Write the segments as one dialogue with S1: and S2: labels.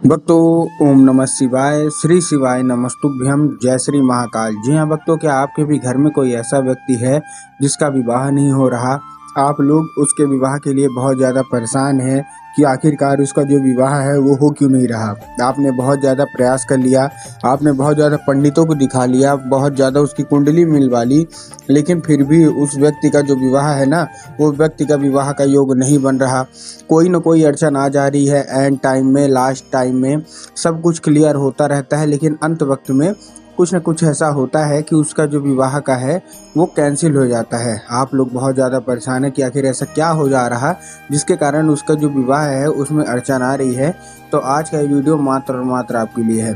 S1: भक्तों, ओम नमः शिवाय, श्री शिवाय नमस्तुभ्यम, जय श्री महाकाल। जी हाँ भक्तों, क्या आपके भी घर में कोई ऐसा व्यक्ति है जिसका विवाह नहीं हो रहा? आप लोग उसके विवाह के लिए बहुत ज़्यादा परेशान हैं कि आखिरकार उसका जो विवाह है वो हो क्यों नहीं रहा। आपने बहुत ज़्यादा प्रयास कर लिया, आपने बहुत ज़्यादा पंडितों को दिखा लिया, बहुत ज़्यादा उसकी कुंडली मिलवा ली, लेकिन फिर भी उस व्यक्ति का जो विवाह है ना, वो व्यक्ति का विवाह का योग नहीं बन रहा। कोई न कोई अड़चन आ जा रही है, एंड टाइम में, लास्ट टाइम में सब कुछ क्लियर होता रहता है, लेकिन अंत वक्त में कुछ न कुछ ऐसा होता है कि उसका जो विवाह का है वो कैंसिल हो जाता है। आप लोग बहुत ज़्यादा परेशान है कि आखिर ऐसा क्या हो जा रहा जिसके कारण उसका जो विवाह है उसमें अड़चन आ रही है। तो आज का ये वीडियो मात्र और मात्र आपके लिए है।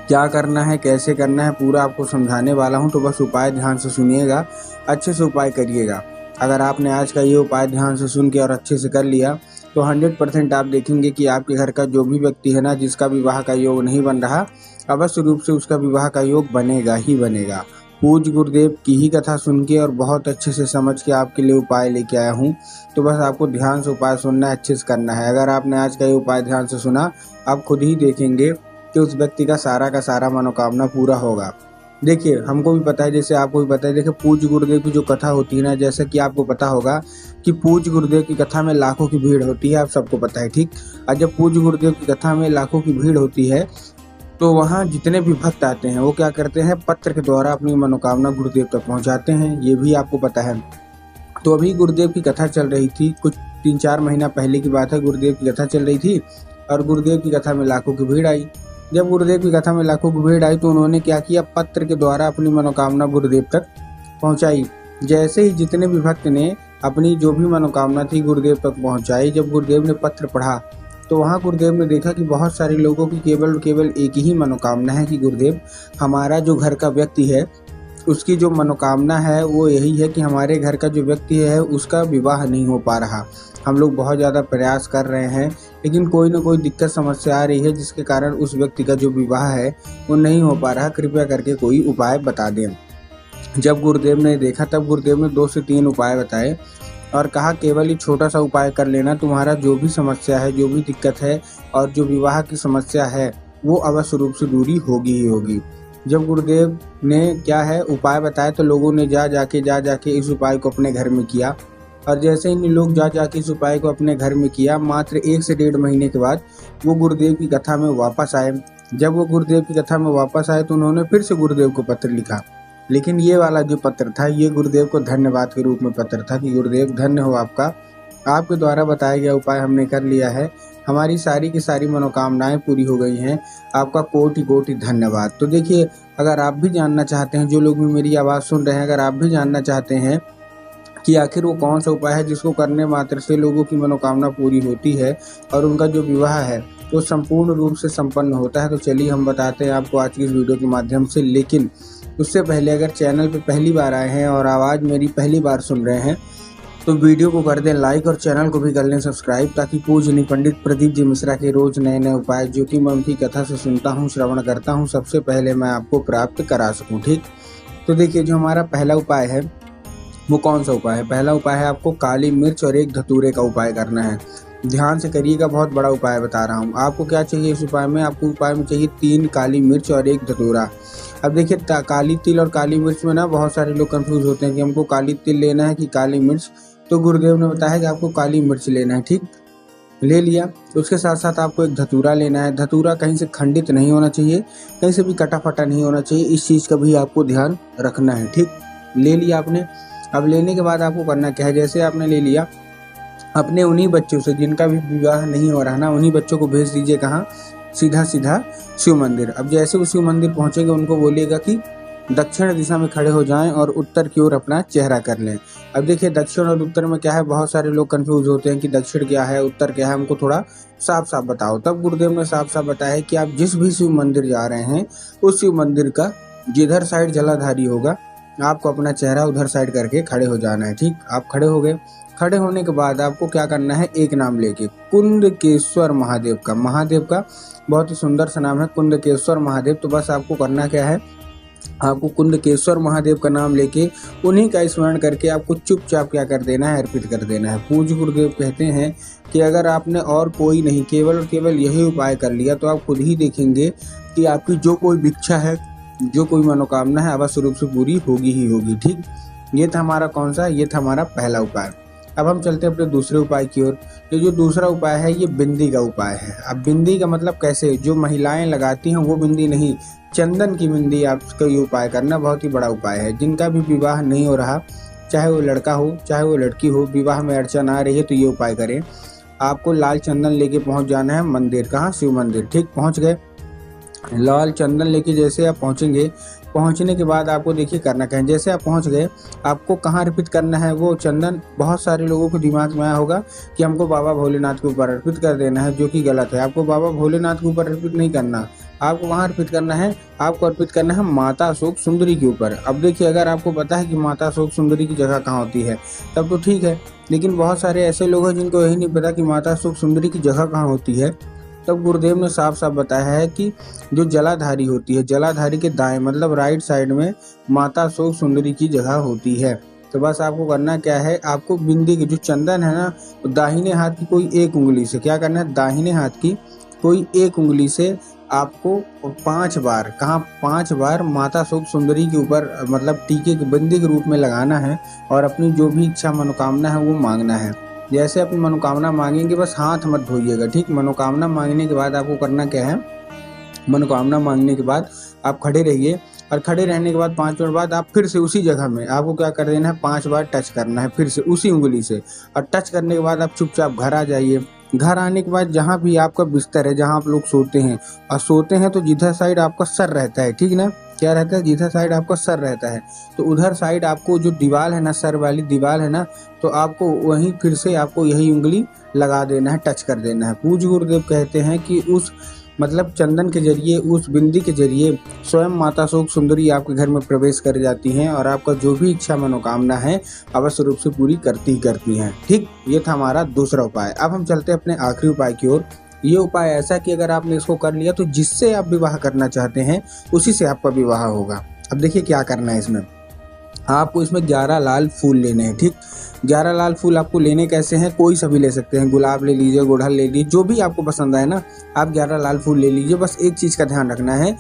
S1: क्या करना है, कैसे करना है, पूरा आपको समझाने वाला हूँ। तो बस उपाय ध्यान से सुनिएगा, अच्छे से उपाय करिएगा। अगर आपने आज का ये उपाय ध्यान से सुन के और अच्छे से कर लिया तो 100% आप देखेंगे कि आपके घर का जो भी व्यक्ति है ना, जिसका विवाह का योग नहीं बन रहा, अवश्य रूप से उसका विवाह का योग बनेगा ही बनेगा। पूज्य गुरुदेव की ही कथा सुन के और बहुत अच्छे से समझ के आपके लिए उपाय लेके आया हूँ। तो बस आपको ध्यान से उपाय सुनना है, अच्छे से करना है। अगर आपने आज का ये उपाय ध्यान से सुना, आप खुद ही देखेंगे कि उस व्यक्ति का सारा मनोकामना पूरा होगा। देखिए, हमको भी पता है, जैसे आपको भी पता है। देखिए, पूज्य गुरुदेव की जो कथा होती है ना, जैसा कि आपको पता होगा कि पूज्य गुरुदेव की कथा में लाखों की भीड़ होती है, आप सबको पता है, ठीक। और जब पूज्य गुरुदेव की कथा में लाखों की भीड़ होती है तो वहाँ जितने भी भक्त आते हैं वो क्या करते हैं, पत्र के द्वारा अपनी मनोकामना गुरुदेव तक पहुँचाते हैं, ये भी आपको पता है। तो अभी गुरुदेव की कथा चल रही थी, कुछ 3-4 महीना पहले की बात है। गुरुदेव की कथा चल रही थी और गुरुदेव की कथा में लाखों की भीड़ आई। जब गुरुदेव की कथा में लाखों की भीड़ आई तो उन्होंने क्या किया, पत्र के द्वारा अपनी मनोकामना गुरुदेव तक पहुंचाई। जैसे ही जितने भी भक्त ने अपनी जो भी मनोकामना थी गुरुदेव तक पहुंचाई, जब गुरुदेव ने पत्र पढ़ा तो वहाँ गुरुदेव ने देखा कि बहुत सारे लोगों की केवल एक ही मनोकामना है कि गुरुदेव, हमारा जो घर का व्यक्ति है उसकी जो मनोकामना है वो यही है कि हमारे घर का जो व्यक्ति है उसका विवाह नहीं हो पा रहा। हम लोग बहुत ज़्यादा प्रयास कर रहे हैं, लेकिन कोई ना कोई दिक्कत समस्या आ रही है जिसके कारण उस व्यक्ति का जो विवाह है वो नहीं हो पा रहा। कृपया करके कोई उपाय बता दें। जब गुरुदेव ने देखा तब गुरुदेव ने 2 से 3 उपाय बताए और कहा, केवल ही छोटा सा उपाय कर लेना, तुम्हारा जो भी समस्या है, जो भी दिक्कत है और जो विवाह की समस्या है वो अवश्य रूप से दूरी होगी ही होगी। जब गुरुदेव ने क्या है उपाय बताए तो लोगों ने जा जाके इस उपाय को अपने घर में किया। और जैसे ही लोग जा जाके इस उपाय को अपने घर में किया, मात्र 1 से 1.5 महीने के बाद वो गुरुदेव की कथा में वापस आए। जब वो गुरुदेव की कथा में वापस आए तो उन्होंने फिर से गुरुदेव को पत्र लिखा, लेकिन ये वाला जो पत्र था ये गुरुदेव को धन्यवाद के रूप में पत्र था कि गुरुदेव धन्य हो आपका, आपके द्वारा बताया गया उपाय हमने कर लिया है, हमारी सारी की सारी मनोकामनाएं पूरी हो गई हैं, आपका कोटि कोटि धन्यवाद। तो देखिए, अगर आप भी जानना चाहते हैं, जो लोग भी मेरी आवाज़ सुन रहे हैं, अगर आप भी जानना चाहते हैं कि आखिर वो कौन सा उपाय है जिसको करने मात्र से लोगों की मनोकामना पूरी होती है और उनका जो विवाह है वो संपूर्ण रूप से संपन्न होता है, तो चलिए हम बताते हैं आपको आज की इस वीडियो के माध्यम से। लेकिन उससे पहले अगर चैनल पे पहली बार आए हैं और आवाज़ मेरी पहली बार सुन रहे हैं तो वीडियो को कर दें लाइक और चैनल को भी कर लें सब्सक्राइब, ताकि पूजनीय पंडित प्रदीप जी मिश्रा के रोज नए नए उपाय जो कि मैं उनकी कथा से सुनता हूँ, श्रवण करता हूँ, सबसे पहले मैं आपको प्राप्त करा सकूँ, ठीक। तो देखिए, जो हमारा पहला उपाय है वो कौन सा उपाय है? पहला उपाय है आपको काली मिर्च और 1 धतूरे का उपाय करना है। ध्यान से करिएगा, बहुत बड़ा उपाय बता रहा हूँ। आपको क्या चाहिए इस उपाय में? आपको उपाय में चाहिए 3 काली मिर्च और 1 धतूरा। अब देखिए, काली तिल और काली मिर्च में ना बहुत सारे लोग कंफ्यूज होते हैं कि हमको काली तिल लेना है कि काली मिर्च। तो गुरुदेव ने बताया कि आपको काली मिर्च लेना है, ठीक। ले लिया, उसके साथ साथ आपको 1 धतूरा लेना है। धतूरा कहीं से खंडित नहीं होना चाहिए, कहीं से भी कटा फटा नहीं होना चाहिए, इस चीज़ का भी आपको ध्यान रखना है, ठीक। ले लिया आपने। अब लेने के बाद आपको करना क्या है, जैसे आपने ले लिया, अपने उन्हीं बच्चों से जिनका भी विवाह नहीं हो रहा ना, उन्हीं बच्चों को भेज दीजिए कहाँ, सीधा शिव मंदिर। अब जैसे वो शिव मंदिर पहुंचेंगे उनको बोलिएगा कि दक्षिण दिशा में खड़े हो जाएं और उत्तर की ओर अपना चेहरा कर लें। अब देखिए, दक्षिण और उत्तर में क्या है, बहुत सारे लोग कंफ्यूज होते हैं कि दक्षिण क्या है, उत्तर क्या है, हमको थोड़ा साफ साफ बताओ। तब गुरुदेव ने साफ साफ बताया कि आप जिस भी शिव मंदिर जा रहे हैं उस शिव मंदिर का जिधर साइड जलाधारी होगा आपको अपना चेहरा उधर साइड करके खड़े हो जाना है, ठीक। आप खड़े हो गए। खड़े होने के बाद आपको क्या करना है, एक नाम लेके कुंदकेश्वर महादेव का, महादेव का बहुत ही सुंदर सा नाम है कुंदकेश्वर महादेव। तो बस आपको करना क्या है, आपको कुंडकेश्वर महादेव का नाम लेके उन्हीं का स्मरण करके आपको चुपचाप क्या कर देना है, अर्पित कर देना है। पूज्य गुरुदेव कहते हैं कि अगर आपने और कोई नहीं, केवल और केवल यही उपाय कर लिया तो आप खुद ही देखेंगे कि आपकी जो कोई इच्छा है, जो कोई मनोकामना है, अवश्य रूप से पूरी होगी ही होगी। ठीक, ये था हमारा कौन सा, ये था हमारा पहला उपाय। अब हम चलते हैं अपने दूसरे उपाय की ओर। ये जो दूसरा उपाय है ये बिंदी का उपाय है। अब बिंदी का मतलब कैसे, जो महिलाएं लगाती हैं वो बिंदी नहीं, चंदन की बिंदी आपको ये उपाय करना बहुत ही बड़ा उपाय है। जिनका भी विवाह नहीं हो रहा, चाहे वो लड़का हो चाहे वो लड़की हो, विवाह में अड़चन आ रही है तो ये उपाय करें। आपको लाल चंदन लेके पहुंच जाना है मंदिर, कहाँ, शिव मंदिर। ठीक, पहुंच गए, लाल चंदन लेके जैसे आप पहुंचेंगे, पहुंचने के बाद आपको देखिए करना क्या है। जैसे आप पहुंच गए, आपको कहाँ अर्पित करना है वो चंदन। बहुत सारे लोगों के दिमाग में आया होगा कि हमको बाबा भोलेनाथ के ऊपर अर्पित कर देना है, जो कि गलत है। आपको बाबा भोलेनाथ के ऊपर अर्पित नहीं करना, आपको वहाँ अर्पित करना है, आपको अर्पित करना है माता अशोक सुंदरी के ऊपर। अब देखिए, अगर आपको पता है कि माता अशोक सुंदरी की जगह कहाँ होती है तब तो ठीक है, लेकिन बहुत सारे ऐसे लोग हैं जिनको यही नहीं पता कि माता अशोक सुंदरी की जगह कहाँ होती है। तब गुरुदेव ने साफ साफ बताया है कि जो जलाधारी होती है, जलाधारी के दाएं मतलब राइट साइड में माता अशोक सुंदरी की जगह होती है। तो बस आपको करना क्या है, आपको बिंदी की जो चंदन है ना, दाहिने हाथ की कोई एक उंगली से क्या करना है, दाहिने हाथ की कोई एक उंगली से आपको 5 बार, कहाँ 5 बार माता अशोक सुंदरी के ऊपर मतलब टीके की बिंदी के रूप में लगाना है और अपनी जो भी इच्छा मनोकामना है वो मांगना है। जैसे अपनी मनोकामना मांगेंगे, बस हाथ मत धोइएगा। ठीक, मनोकामना मांगने के बाद आपको करना क्या है, मनोकामना मांगने के बाद आप खड़े रहिए और खड़े रहने के बाद 5 मिनट बाद आप फिर से उसी जगह में आपको क्या कर देना है, 5 बार टच करना है फिर से उसी उंगली से। और टच करने के बाद आप चुपचाप घर आ जाइए। घर आने के बाद जहाँ भी आपका बिस्तर है, जहाँ आप लोग सोते हैं, और सोते हैं तो जिधर साइड आपका सर रहता है, ठीक ना, क्या रहता है, जिधर साइड आपका सर रहता है, तो उधर साइड आपको जो दीवार है ना, सर वाली दीवार है ना, तो आपको वहीं फिर से आपको यही उंगली लगा देना है, टच कर देना है। पूज्य गुरुदेव कहते हैं कि उस मतलब चंदन के जरिए, उस बिंदी के जरिए स्वयं माता अशोक सुंदरी आपके घर में प्रवेश कर जाती हैं और आपका जो भी इच्छा मनोकामना है अवश्य रूप से पूरी करती हैं। ठीक, ये था हमारा दूसरा उपाय। अब हम चलते हैं अपने आखिरी उपाय की ओर। ये उपाय ऐसा कि अगर आपने इसको कर लिया तो जिससे आप विवाह करना चाहते हैं उसी से आपका विवाह होगा। अब देखिए क्या करना है इसमें, आपको इसमें 11 लाल फूल लेने हैं। ठीक, 11 लाल फूल आपको लेने कैसे हैं, कोई सा भी ले सकते हैं, गुलाब ले लीजिए, गुड़हल ले लीजिए, जो भी आपको पसंद आए ना, आप 11 लाल फूल ले लीजिए। बस एक चीज़ का ध्यान रखना है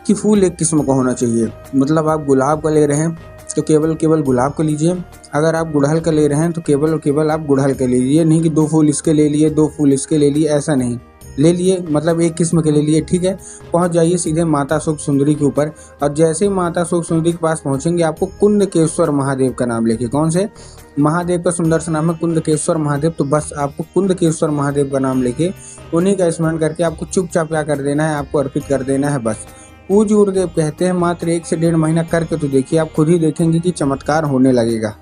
S1: कि फूल एक किस्म का होना चाहिए। मतलब आप गुलाब का ले रहे हैं तो केवल गुलाब का लीजिए, अगर आप गुड़हल का ले रहे हैं तो केवल और केवल आप गुड़हल का लीजिए, नहीं कि 2 फूल इसके ले लिए 2 फूल इसके ले लिए, ऐसा नहीं ले लिए, मतलब एक किस्म के ले लिए। ठीक है, पहुंच जाइए सीधे माता अशोक सुंदरी के ऊपर और जैसे ही माता अशोक सुंदरी के पास पहुंचेंगे आपको कुंडकेश्वर महादेव का नाम लेके, कौन से महादेव का सुंदर सा नाम है कुंडकेश्वर महादेव, तो बस आपको कुंडकेश्वर महादेव का नाम लेके उन्हीं का स्मरण करके आपको चुपचाप क्या कर देना है, आपको अर्पित कर देना है बस। पूज्य गुरुदेव कहते हैं मात्र 1 से 1.5 महीना करके तो देखिए, आप खुद ही देखेंगे कि चमत्कार होने लगेगा।